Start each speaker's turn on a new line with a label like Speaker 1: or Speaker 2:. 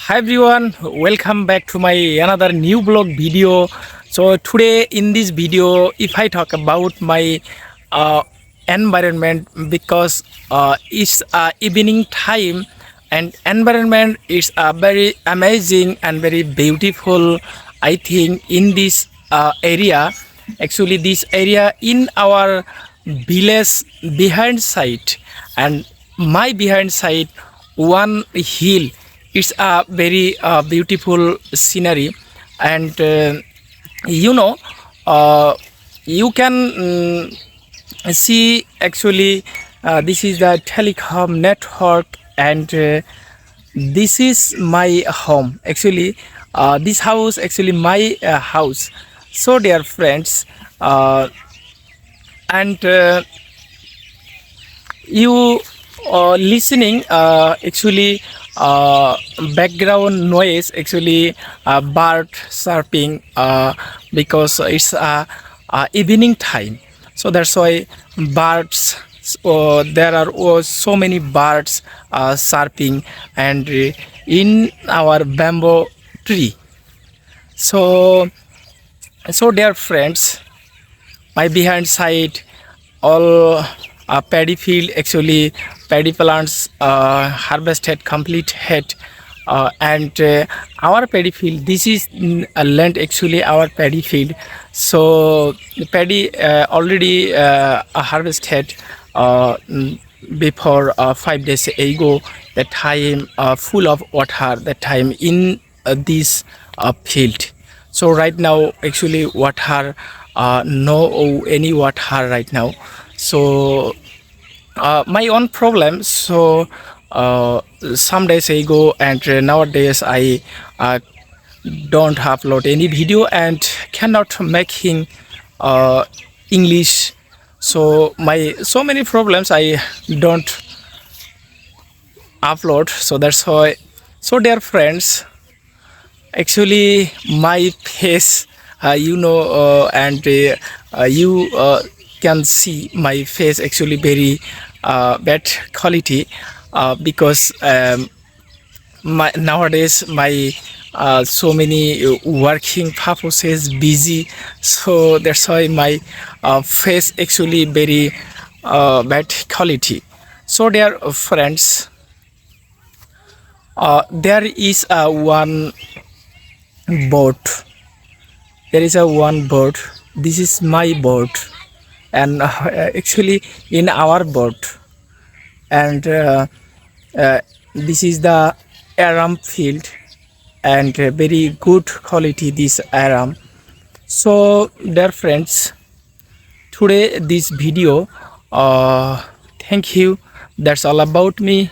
Speaker 1: Hi everyone, welcome back to my another new blog video. So today in this video, if I talk about my uh, environment, because it's evening time and environment is very amazing and very beautiful. I think in this area, actually this area in our village behind side and my behind side one hill. It's a very beautiful scenery, and you know, uh, you can see actually this is the telecom network, and this is my home. Actually, this house actually my house. So, dear friends, and you listening actually background noise actually bird chirping because it's evening time, so that's why birds there are so many birds chirping and in our bamboo tree. So so dear friends, my behind side all paddy field, actually paddy plants harvested complete head, and our paddy field, this is a land actually our paddy field. So the paddy already harvested before 5 days ago. That time full of water, that time in this field. So right now actually water, no any water right now. So my own problem. So some days ago and nowadays I don't upload any video and cannot making English. So my so many problems I don't upload. So that's why. So dear friends, actually my face, and you can see my face actually very bad quality, because nowadays my so many working purposes busy, so that's why my face actually very bad quality. So dear friends, there is one boat. There is a one boat. This is my boat, and actually in our boat, and this is the aram field, and very good quality this aram. So dear friends, today this video, thank you. That's all about me.